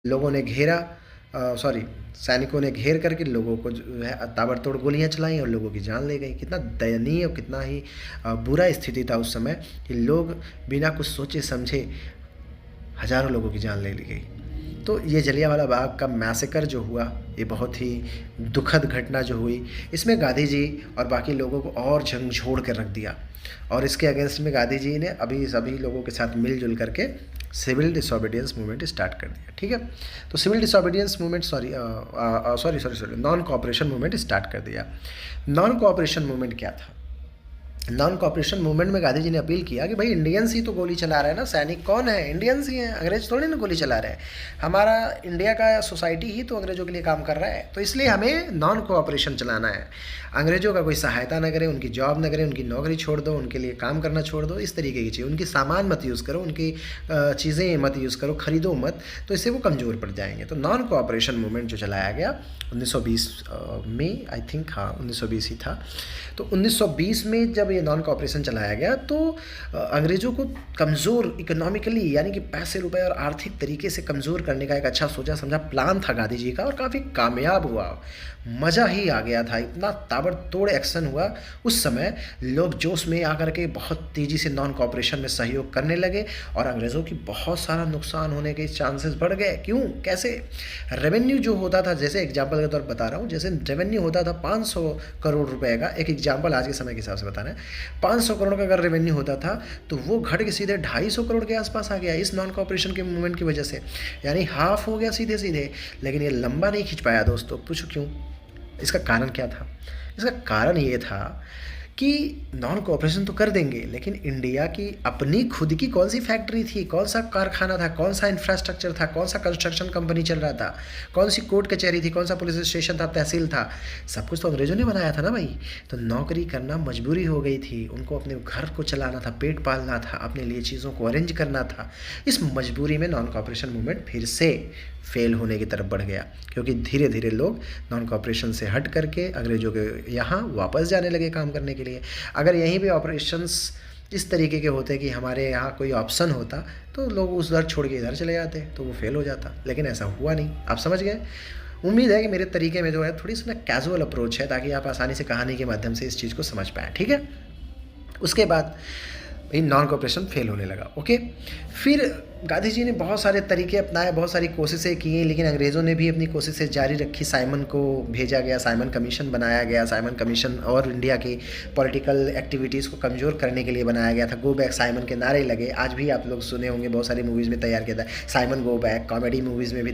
लोगों ने घेरा, सॉरी, सैनिकों ने घेर करके लोगों को जो है ताबड़तोड़ गोलियां चलाई और लोगों की जान ले गई। कितना दयनीय और कितना ही बुरा स्थिति था उस समय कि लोग बिना कुछ सोचे समझे हज़ारों लोगों की जान ले ली गई। तो ये जलियांवाला बाग का मैसेकर जो हुआ, ये बहुत ही दुखद घटना जो हुई, इसमें गांधी जी और बाकी लोगों को और झंझोड़ कर रख दिया। और इसके अगेंस्ट में गांधी जी ने अभी सभी लोगों के साथ मिलजुल करके सिविल डिसोबीडियंस मूवमेंट स्टार्ट कर दिया। ठीक है, तो civil disobedience movement, sorry, non cooperation movement start कर दिया। नॉन कोऑपरेशन मूवमेंट क्या था? नॉन कॉपरेशन मूवमेंट में गांधी जी ने अपील किया कि भाई इंडियंस ही तो गोली चला रहे हैं ना, सैनिक कौन है? इंडियंस ही हैं, अंग्रेज थोड़ी ना गोली चला रहे हैं। हमारा इंडिया का सोसाइटी ही तो अंग्रेजों के लिए काम कर रहा है, तो इसलिए हमें नॉन कोऑपरेशन चलाना है। अंग्रेजों का कोई सहायता न करें, उनकी जॉब न करें, उनकी नौकरी छोड़ दो, उनके लिए काम करना छोड़ दो, इस तरीके की चीज़, उनकी सामान मत यूज़ करो, उनकी चीज़ें मत यूज़ करो, ख़रीदो मत, तो इससे वो कमज़ोर पड़ जाएंगे। तो नॉन कोऑपरेशन मूवमेंट जो चलाया गया 1920 में, आई थिंक, हाँ 1920 ही था। तो 1920 में जब ये नॉन कोऑपरेशन चलाया गया तो अंग्रेज़ों को कमज़ोर इकोनॉमिकली, यानी कि पैसे रुपए और आर्थिक तरीके से कमज़ोर करने का एक अच्छा सोचा समझा प्लान था गांधी जी का, और काफ़ी कामयाब हुआ। मज़ा ही आ गया था, इतना ताबड़तोड़ एक्शन हुआ। उस समय लोग जोश में आकर के बहुत तेज़ी से नॉन कोऑपरेशन में सहयोग करने लगे और अंग्रेज़ों की बहुत सारा नुकसान होने के चांसेस बढ़ गए। क्यों? कैसे? रेवेन्यू जो होता था, जैसे एग्जाम्पल के तौर पर बता रहा हूँ, जैसे रेवेन्यू होता था 500 करोड़ रुपए का, एक एग्जाम्पल आज के समय के हिसाब से बताना है, 500 करोड़ का अगर रेवेन्यू होता था तो वो घट के सीधे 250 करोड़ के आसपास आ गया इस नॉन कोऑपरेशन के मूवमेंट की वजह से, यानी हाफ हो गया सीधे सीधे। लेकिन ये लंबा नहीं खिंच पाया दोस्तों। पूछो क्यों? इसका कारण क्या था? इसका कारण ये था कि नॉन कोऑपरेशन तो कर देंगे, लेकिन इंडिया की अपनी खुद की कौन सी फैक्ट्री थी, कौन सा कारखाना था, कौन सा इंफ्रास्ट्रक्चर था, कौन सा कंस्ट्रक्शन कंपनी चल रहा था, कौन सी कोर्ट कचहरी थी, कौन सा पुलिस स्टेशन था, तहसील था? सब कुछ तो अंग्रेज़ों ने बनाया था ना भाई। तो नौकरी करना मजबूरी हो गई थी, उनको अपने घर को चलाना था, पेट पालना था, अपने लिए चीज़ों को अरेंज करना था। इस मजबूरी में नॉन कोऑपरेशन मूवमेंट फिर से फेल होने की तरफ बढ़ गया, क्योंकि धीरे धीरे लोग नॉन कोऑपरेशन से हट करके अंग्रेज़ों के यहाँ वापस जाने लगे काम करने के लिए। अगर यहीं पे ऑपरेशंस इस तरीके के होते कि हमारे यहाँ कोई ऑप्शन होता तो लोग उस दर छोड़ के इधर चले जाते, तो वो फेल हो जाता, लेकिन ऐसा हुआ नहीं। आप समझ गए? उम्मीद है कि मेरे तरीके में जो है थोड़ी सी ना कैजुअल अप्रोच है, ताकि आप आसानी से कहानी के माध्यम से इस चीज़ को समझ पाएँ। ठीक है, उसके बाद भाई नॉन कोऑपरेशन फेल होने लगा। ओके, फिर गांधी जी ने बहुत सारे तरीके अपनाए, बहुत सारी कोशिशें की, लेकिन अंग्रेज़ों ने भी अपनी कोशिशें जारी रखी। साइमन को भेजा गया, साइमन कमीशन बनाया गया। साइमन कमीशन और इंडिया की पॉलिटिकल एक्टिविटीज़ को कमज़ोर करने के लिए बनाया गया था। गो बैक साइमन के नारे लगे, आज भी आप लोग सुने होंगे, बहुत सारी मूवीज़ में तैयार किया था। Simon go back, comedy movies में भी